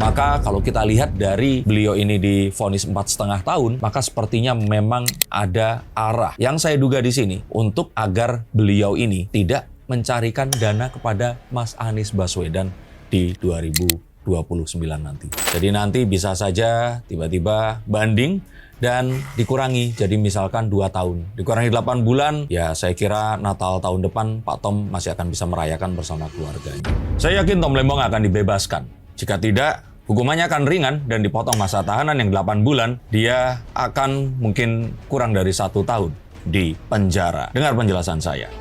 Maka kalau kita lihat dari beliau ini divonis 4,5 tahun, maka sepertinya memang ada arah yang saya duga di sini untuk agar beliau ini tidak mencarikan dana kepada Mas Anies Baswedan di 2029 nanti. Jadi nanti bisa saja tiba-tiba banding dan dikurangi, jadi misalkan 2 tahun. Dikurangi 8 bulan, ya saya kira Natal tahun depan Pak Tom masih akan bisa merayakan bersama keluarganya. Saya yakin Tom Lembong akan dibebaskan. Jika tidak, hukumannya akan ringan dan dipotong masa tahanan yang 8 bulan, dia akan mungkin kurang dari 1 tahun di penjara. Dengar penjelasan saya.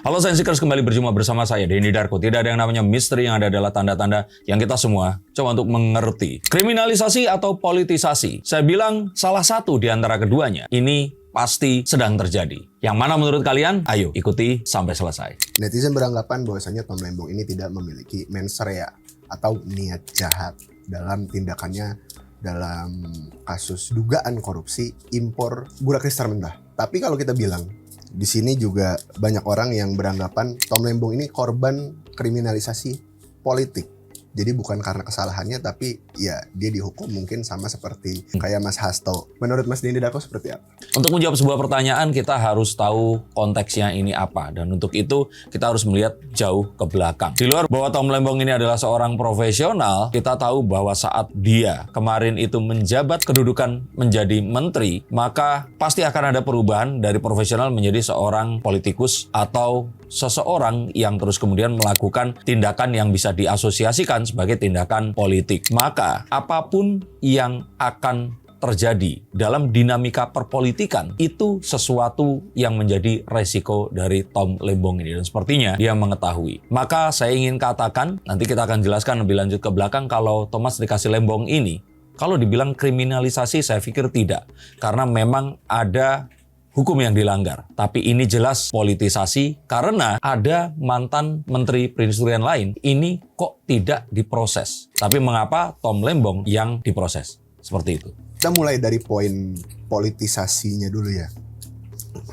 Halo Sensikers, kembali berjumpa bersama saya, Denny Darko. Tidak ada yang namanya misteri, yang ada adalah tanda-tanda yang kita semua coba untuk mengerti. Kriminalisasi atau politisasi? Saya bilang salah satu di antara keduanya. Ini pasti sedang terjadi. Yang mana menurut kalian? Ayo ikuti sampai selesai. Netizen beranggapan bahwasanya Tom Lembong ini tidak memiliki mens rea atau niat jahat dalam tindakannya dalam kasus dugaan korupsi impor gula kristal mentah. Tapi kalau kita bilang, di sini juga banyak orang yang beranggapan Tom Lembong ini korban kriminalisasi politik. Jadi bukan karena kesalahannya, tapi ya dia dihukum mungkin sama seperti kayak Mas Hasto. Menurut Mas Denny Darko seperti apa? Untuk menjawab sebuah pertanyaan, kita harus tahu konteksnya ini apa. Dan untuk itu, kita harus melihat jauh ke belakang. Di luar bahwa Tom Lembong ini adalah seorang profesional, kita tahu bahwa saat dia kemarin itu menjabat kedudukan menjadi menteri, maka pasti akan ada perubahan dari profesional menjadi seorang politikus atau seseorang yang terus kemudian melakukan tindakan yang bisa diasosiasikan sebagai tindakan politik. Maka apapun yang akan terjadi dalam dinamika perpolitikan itu sesuatu yang menjadi resiko dari Tom Lembong ini, dan sepertinya dia mengetahui. Maka saya ingin katakan, nanti kita akan jelaskan lebih lanjut ke belakang, kalau Thomas dikasih Lembong ini, kalau dibilang kriminalisasi saya pikir tidak, karena memang ada hukum yang dilanggar. Tapi ini jelas politisasi karena ada mantan menteri perindustrian lain. Ini kok tidak diproses. Tapi mengapa Tom Lembong yang diproses? Seperti itu. Kita mulai dari poin politisasinya dulu ya.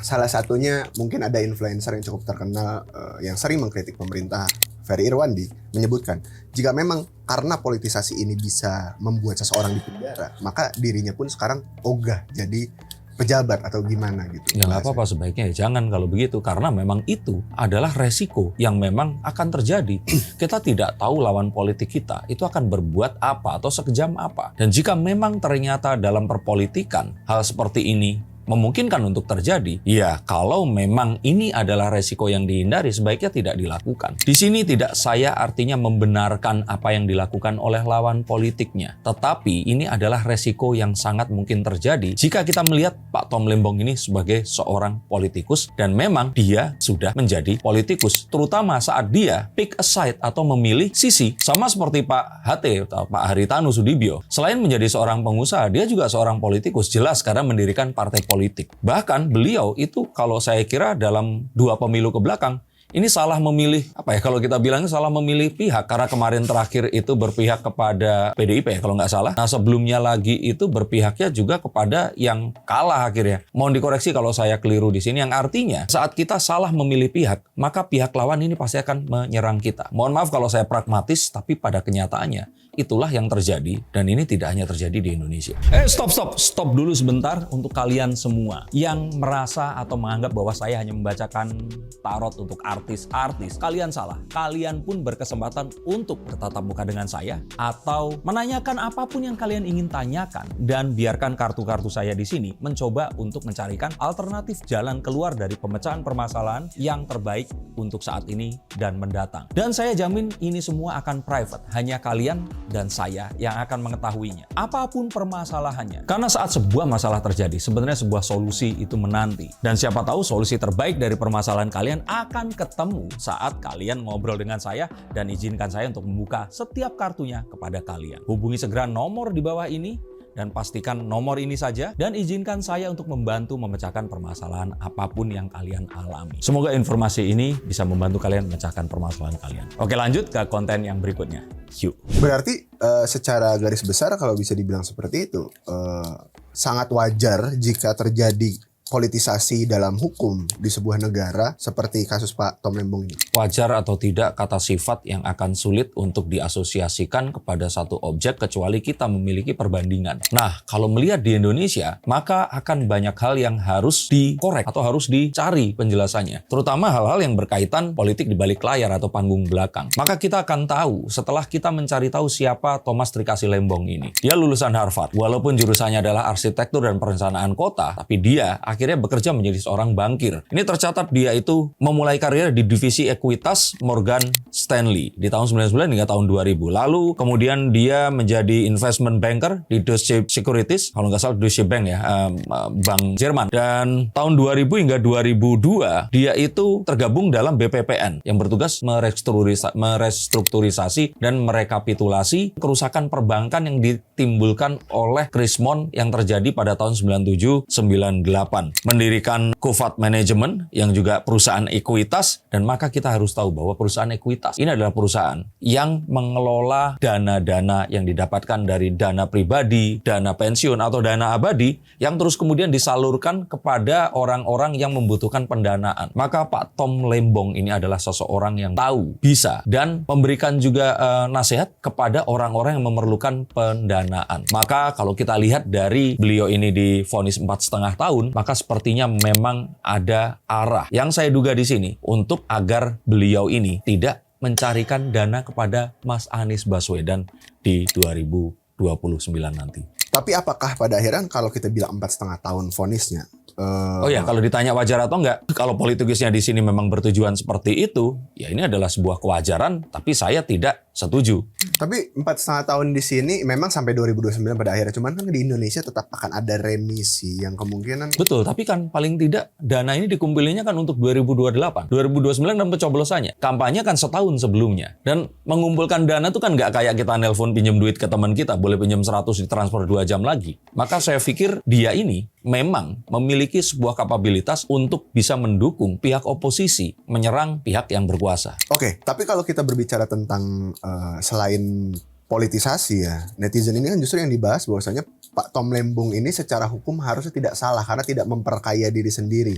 Salah satunya mungkin ada influencer yang cukup terkenal yang sering mengkritik pemerintah, Ferry Irwandi, menyebutkan jika memang karena politisasi ini bisa membuat seseorang di penjara, maka dirinya pun sekarang ogah jadi pejabat atau gimana gitu. Ya nggak apa-apa, sebaiknya ya jangan kalau begitu, karena memang itu adalah resiko yang memang akan terjadi. Kita tidak tahu lawan politik kita itu akan berbuat apa atau sekejam apa. Dan jika memang ternyata dalam perpolitikan hal seperti ini memungkinkan untuk terjadi, ya kalau memang ini adalah resiko yang dihindari, sebaiknya tidak dilakukan. Di sini tidak saya artinya membenarkan apa yang dilakukan oleh lawan politiknya, tetapi ini adalah resiko yang sangat mungkin terjadi jika kita melihat Pak Tom Lembong ini sebagai seorang politikus, dan memang dia sudah menjadi politikus, terutama saat dia pick a side atau memilih sisi, sama seperti Pak HT atau Pak Haritanu Sudibyo. Selain menjadi seorang pengusaha, dia juga seorang politikus, jelas karena mendirikan partai politik. Bahkan beliau itu kalau saya kira dalam 2 pemilu ke belakang, ini salah memilih, apa ya kalau kita bilangnya salah memilih pihak. Karena kemarin terakhir itu berpihak kepada PDIP ya kalau nggak salah. Nah sebelumnya lagi itu berpihaknya juga kepada yang kalah akhirnya. Mohon dikoreksi kalau saya keliru di sini. Yang artinya saat kita salah memilih pihak, maka pihak lawan ini pasti akan menyerang kita. Mohon maaf kalau saya pragmatis, tapi pada kenyataannya itulah yang terjadi, dan ini tidak hanya terjadi di Indonesia. Stop dulu sebentar untuk kalian semua yang merasa atau menganggap bahwa saya hanya membacakan tarot untuk artis. Kalian salah. Kalian pun berkesempatan untuk bertatap muka dengan saya atau menanyakan apapun yang kalian ingin tanyakan, dan biarkan kartu-kartu saya di sini mencoba untuk mencarikan alternatif jalan keluar dari pemecahan permasalahan yang terbaik untuk saat ini dan mendatang. Dan saya jamin ini semua akan private, hanya kalian dan saya yang akan mengetahuinya. Apapun permasalahannya. Karena saat sebuah masalah terjadi, sebenarnya sebuah solusi itu menanti. Dan siapa tahu solusi terbaik dari permasalahan kalian akan ketemu saat kalian ngobrol dengan saya, dan izinkan saya untuk membuka setiap kartunya kepada kalian. Hubungi segera nomor di bawah ini, dan pastikan nomor ini saja, dan izinkan saya untuk membantu memecahkan permasalahan apapun yang kalian alami. Semoga informasi ini bisa membantu kalian memecahkan permasalahan kalian. Oke, lanjut ke konten yang berikutnya. Yuk. Berarti secara garis besar kalau bisa dibilang seperti itu, sangat wajar jika terjadi politisasi dalam hukum di sebuah negara seperti kasus Pak Tom Lembong ini? Wajar atau tidak kata sifat yang akan sulit untuk diasosiasikan kepada satu objek kecuali kita memiliki perbandingan. Nah, kalau melihat di Indonesia, maka akan banyak hal yang harus dikorek atau harus dicari penjelasannya. Terutama hal-hal yang berkaitan politik di balik layar atau panggung belakang. Maka kita akan tahu setelah kita mencari tahu siapa Thomas Trikasi Lembong ini. Dia lulusan Harvard. Walaupun jurusannya adalah arsitektur dan perencanaan kota, tapi dia akhirnya bekerja menjadi seorang bankir. Ini tercatat dia itu memulai karir di divisi ekuitas Morgan Stanley di tahun 99 hingga tahun 2000. Lalu kemudian dia menjadi investment banker di Deutsche Securities, kalau nggak salah Deutsche Bank ya, Bank Jerman. Dan tahun 2000 hingga 2002 dia itu tergabung dalam BPPN yang bertugas merestrukturisasi dan merekapitulasi kerusakan perbankan yang ditimbulkan oleh krismon yang terjadi pada tahun 97-98. Mendirikan Kovat Management yang juga perusahaan ekuitas, dan maka kita harus tahu bahwa perusahaan ekuitas ini adalah perusahaan yang mengelola dana-dana yang didapatkan dari dana pribadi, dana pensiun atau dana abadi yang terus kemudian disalurkan kepada orang-orang yang membutuhkan pendanaan. Maka Pak Tom Lembong ini adalah seseorang yang tahu, bisa, dan memberikan juga nasihat kepada orang-orang yang memerlukan pendanaan. Maka kalau kita lihat dari beliau ini divonis 4,5 tahun, maka sepertinya memang ada arah yang saya duga di sini untuk agar beliau ini tidak mencarikan dana kepada Mas Anies Baswedan di 2029 nanti. Tapi apakah pada akhirnya kalau kita bilang 4,5 tahun vonisnya? Oh ya, kalau ditanya wajar atau enggak, kalau politikusnya di sini memang bertujuan seperti itu, ya ini adalah sebuah kewajaran, tapi saya tidak setuju. Tapi 4,5 tahun di sini memang sampai 2029 pada akhirnya. Cuman kan di Indonesia tetap akan ada remisi yang kemungkinan. Betul, tapi kan paling tidak dana ini dikumpulinya kan untuk 2028. 2029 dan pencoblosannya. Kampanye kan setahun sebelumnya. Dan mengumpulkan dana itu kan nggak kayak kita nelpon pinjam duit ke teman kita, boleh pinjam 100 ditransfer 2 jam lagi. Maka saya pikir dia ini memang memiliki sebuah kapabilitas untuk bisa mendukung pihak oposisi menyerang pihak yang berkuasa. Oke, tapi kalau kita berbicara tentang selain politisasi ya, netizen ini kan justru yang dibahas bahwasanya Pak Tom Lembong ini secara hukum harusnya tidak salah karena tidak memperkaya diri sendiri.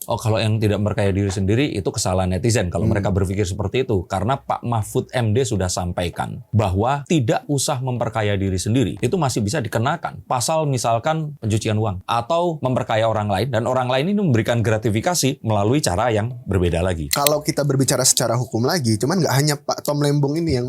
Oh, kalau yang tidak memperkaya diri sendiri itu kesalahan netizen kalau mereka berpikir seperti itu. Karena Pak Mahfud MD sudah sampaikan bahwa tidak usah memperkaya diri sendiri. Itu masih bisa dikenakan. Pasal misalkan pencucian uang atau memperkaya orang lain, dan orang lain ini memberikan gratifikasi melalui cara yang berbeda lagi. Kalau kita berbicara secara hukum lagi, cuman nggak hanya Pak Tom Lembong ini yang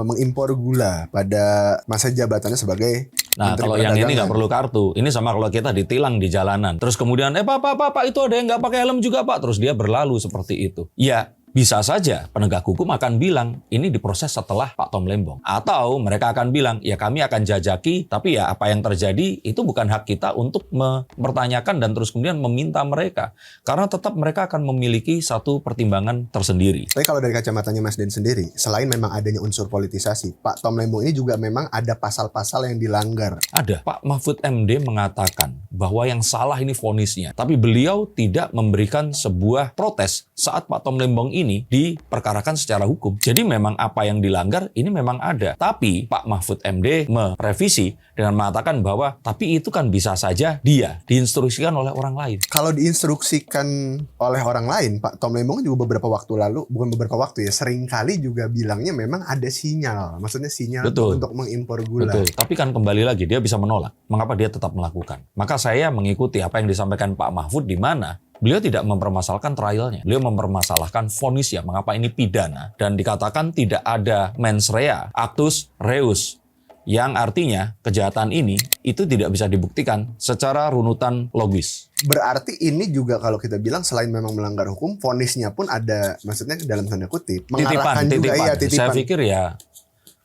mengimpor gula pada masa jabatannya sebagai Nah, Menteri kalau yang ini Perdagangan. nggak perlu kartu. Ini sama kalau kita ditilang di jalanan. Terus kemudian, Pak, itu ada yang nggak pakai helm juga, Pak. Terus dia berlalu seperti itu. Ya, bisa saja penegak hukum akan bilang, ini diproses setelah Pak Tom Lembong. Atau mereka akan bilang, ya kami akan jajaki, tapi ya apa yang terjadi itu bukan hak kita untuk mempertanyakan dan terus kemudian meminta mereka. Karena tetap mereka akan memiliki satu pertimbangan tersendiri. Tapi kalau dari kacamatanya Mas Den sendiri, selain memang adanya unsur politisasi, Pak Tom Lembong ini juga memang ada pasal-pasal yang dilanggar. Ada. Pak Mahfud MD mengatakan bahwa yang salah ini vonisnya. Tapi beliau tidak memberikan sebuah protes saat Pak Tom Lembong ini diperkarakan secara hukum. Jadi memang apa yang dilanggar ini memang ada. Tapi Pak Mahfud MD merevisi dengan mengatakan bahwa tapi itu kan bisa saja dia diinstruksikan oleh orang lain. Kalau diinstruksikan oleh orang lain, Pak Tom Lembong juga beberapa waktu lalu, bukan beberapa waktu ya, seringkali juga bilangnya memang ada sinyal. Maksudnya sinyal Betul. untuk mengimpor gula. Betul. Tapi kan kembali lagi dia bisa menolak. Mengapa dia tetap melakukan? Maka saya mengikuti apa yang disampaikan Pak Mahfud di mana beliau tidak mempermasalahkan trialnya. Beliau mempermasalahkan vonisnya. Mengapa ini pidana? Dan dikatakan tidak ada mens rea, actus reus. Yang artinya kejahatan ini itu tidak bisa dibuktikan secara runutan logis. Berarti ini juga kalau kita bilang selain memang melanggar hukum, vonisnya pun ada, maksudnya dalam tanda kutip, mengarahkan juga ya titipan. Saya pikir ya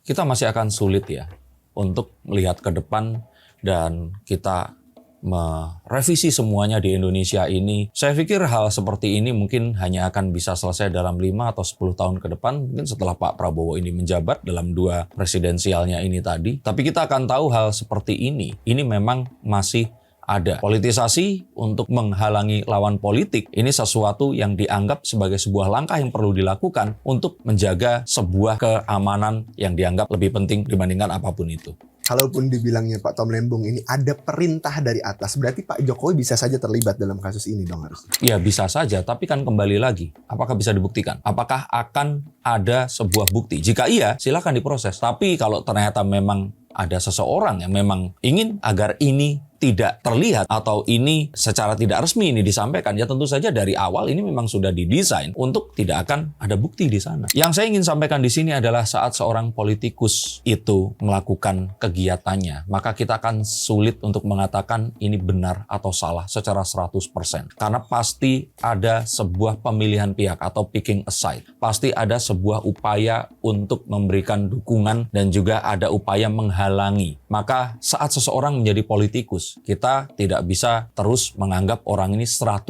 kita masih akan sulit ya untuk melihat ke depan dan kita merevisi semuanya di Indonesia ini. Saya pikir hal seperti ini mungkin hanya akan bisa selesai dalam 5 atau 10 tahun ke depan, mungkin setelah Pak Prabowo ini menjabat dalam 2 presidensialnya ini tadi. Tapi kita akan tahu hal seperti ini memang masih ada. Politisasi untuk menghalangi lawan politik ini sesuatu yang dianggap sebagai sebuah langkah yang perlu dilakukan untuk menjaga sebuah keamanan yang dianggap lebih penting dibandingkan apapun itu. kalaupun dibilangnya Pak Tom Lembong ini ada perintah dari atas, berarti Pak Jokowi bisa saja terlibat dalam kasus ini dong harusnya. Ya bisa saja, tapi kan kembali lagi, apakah bisa dibuktikan? Apakah akan ada sebuah bukti? Jika iya, silakan diproses. Tapi kalau ternyata memang ada seseorang yang memang ingin agar ini tidak terlihat atau ini secara tidak resmi ini disampaikan, ya tentu saja dari awal ini memang sudah didesain untuk tidak akan ada bukti di sana. Yang saya ingin sampaikan di sini adalah saat seorang politikus itu melakukan kegiatannya, maka kita akan sulit untuk mengatakan ini benar atau salah secara 100%. Karena pasti ada sebuah pemilihan pihak atau picking a side. Pasti ada sebuah upaya untuk memberikan dukungan dan juga ada upaya menghalangi. Maka saat seseorang menjadi politikus, kita tidak bisa terus menganggap orang ini 100%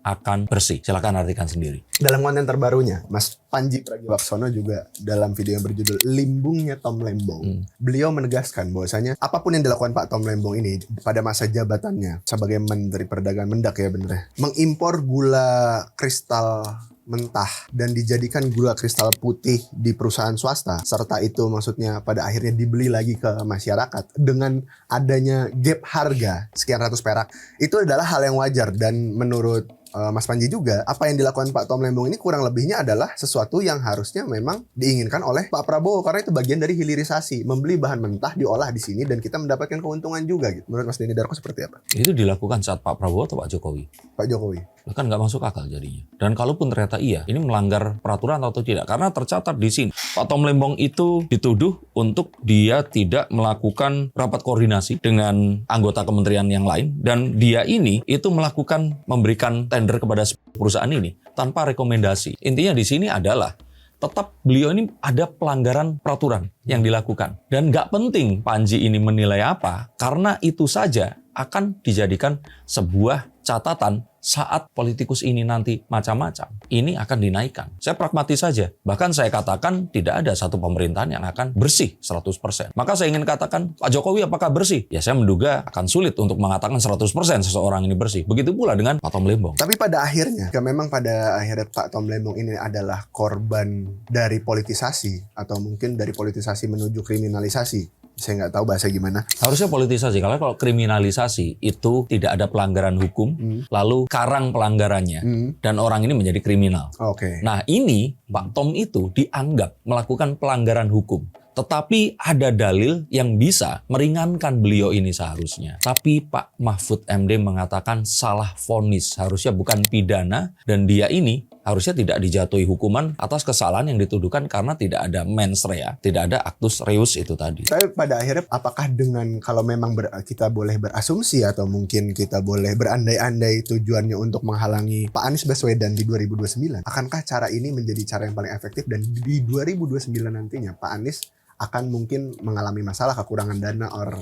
akan bersih. Silakan artikan sendiri. Dalam konten terbarunya, Mas Panji Pragiwaksono juga dalam video yang berjudul Limbungnya Tom Lembong, beliau menegaskan bahwasanya apapun yang dilakukan Pak Tom Lembong ini pada masa jabatannya sebagai Menteri Perdagangan Mendak ya bener ya, mengimpor gula kristal mentah dan dijadikan gula kristal putih di perusahaan swasta, serta itu maksudnya pada akhirnya dibeli lagi ke masyarakat dengan adanya gap harga sekian ratus perak, itu adalah hal yang wajar. Dan menurut Mas Panji juga, apa yang dilakukan Pak Tom Lembong ini kurang lebihnya adalah sesuatu yang harusnya memang diinginkan oleh Pak Prabowo, karena itu bagian dari hilirisasi, membeli bahan mentah diolah di sini dan kita mendapatkan keuntungan juga gitu. Menurut Mas Denny Darko seperti apa? Itu dilakukan saat Pak Prabowo atau Pak Jokowi? Pak Jokowi. Kan nggak masuk akal jadinya. Dan kalaupun ternyata iya, ini melanggar peraturan atau tidak, karena tercatat di sini Pak Tom Lembong itu dituduh untuk dia tidak melakukan rapat koordinasi dengan anggota kementerian yang lain, dan dia ini itu melakukan memberikan tender kepada perusahaan ini tanpa rekomendasi. Intinya di sini adalah tetap beliau ini ada pelanggaran peraturan yang dilakukan. Dan nggak penting Panji ini menilai apa, karena itu saja akan dijadikan sebuah catatan saat politikus ini nanti macam-macam. Ini akan dinaikkan. Saya pragmatis saja. Bahkan saya katakan tidak ada satu pemerintahan yang akan bersih 100%. Maka saya ingin katakan, Pak Jokowi apakah bersih? Ya saya menduga akan sulit untuk mengatakan 100% seseorang ini bersih. Begitu pula dengan Pak Tom Lembong. Tapi pada akhirnya, memang pada akhirnya Pak Tom Lembong ini adalah korban dari politisasi, atau mungkin dari politisasi menuju kriminalisasi. Saya nggak tahu bahasa gimana. Harusnya politisasi, karena kalau kriminalisasi itu tidak ada pelanggaran hukum, lalu karang pelanggarannya, dan orang ini menjadi kriminal. Oke. Nah ini, Pak Tom itu dianggap melakukan pelanggaran hukum. Tetapi ada dalil yang bisa meringankan beliau ini seharusnya. Tapi Pak Mahfud MD mengatakan salah vonis, harusnya bukan pidana, dan dia ini harusnya tidak dijatuhi hukuman atas kesalahan yang dituduhkan karena tidak ada mens rea, tidak ada actus reus itu tadi. Tapi pada akhirnya apakah dengan, kalau memang kita boleh berasumsi atau mungkin kita boleh berandai-andai tujuannya untuk menghalangi Pak Anies Baswedan di 2029, akankah cara ini menjadi cara yang paling efektif dan di 2029 nantinya Pak Anies akan mungkin mengalami masalah kekurangan dana or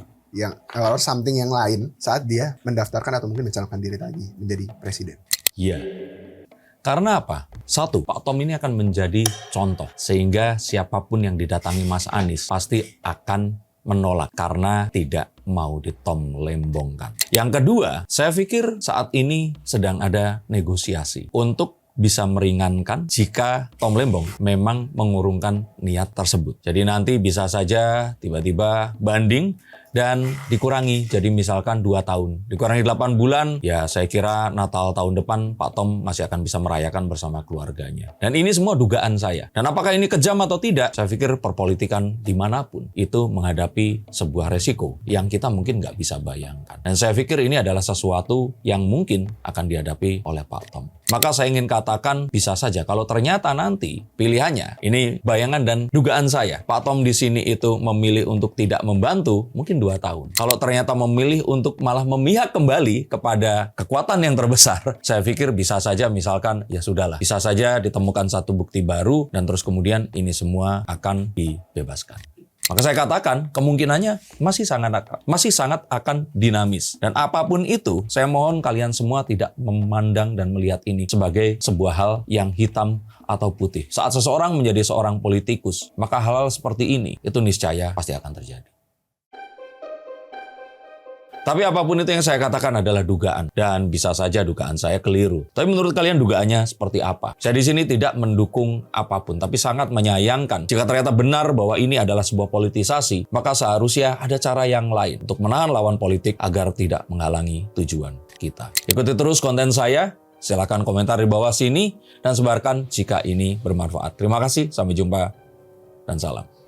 something yang lain saat dia mendaftarkan atau mungkin mencalonkan diri lagi menjadi presiden? Iya. Karena apa? Satu, Pak Tom ini akan menjadi contoh. Sehingga siapapun yang didatangi Mas Anies pasti akan menolak karena tidak mau ditom lembongkan. Yang kedua, saya pikir saat ini sedang ada negosiasi untuk bisa meringankan jika Tom Lembong memang mengurungkan niat tersebut. Jadi nanti bisa saja tiba-tiba banding dan dikurangi, jadi misalkan 2 tahun. Dikurangi 8 bulan, ya saya kira Natal tahun depan Pak Tom masih akan bisa merayakan bersama keluarganya. Dan ini semua dugaan saya. Dan apakah ini kejam atau tidak? Saya pikir perpolitikan dimanapun itu menghadapi sebuah resiko yang kita mungkin nggak bisa bayangkan. Dan saya pikir ini adalah sesuatu yang mungkin akan dihadapi oleh Pak Tom. Maka saya ingin katakan bisa saja kalau ternyata nanti pilihannya, ini bayangan dan dugaan saya, Pak Tom di sini itu memilih untuk tidak membantu, mungkin 2 tahun. Kalau ternyata memilih untuk malah memihak kembali kepada kekuatan yang terbesar, saya pikir bisa saja misalkan ya sudahlah, bisa saja ditemukan satu bukti baru dan terus kemudian ini semua akan dibebaskan. Maka saya katakan kemungkinannya masih sangat akan dinamis. Dan apapun itu, saya mohon kalian semua tidak memandang dan melihat ini sebagai sebuah hal yang hitam atau putih. Saat seseorang menjadi seorang politikus, maka hal-hal seperti ini itu niscaya pasti akan terjadi. Tapi apapun itu yang saya katakan adalah dugaan. Dan bisa saja dugaan saya keliru. Tapi menurut kalian dugaannya seperti apa? Saya di sini tidak mendukung apapun, tapi sangat menyayangkan. Jika ternyata benar bahwa ini adalah sebuah politisasi, maka seharusnya ada cara yang lain untuk menahan lawan politik agar tidak menghalangi tujuan kita. Ikuti terus konten saya. Silakan komentar di bawah sini dan sebarkan jika ini bermanfaat. Terima kasih, sampai jumpa dan salam.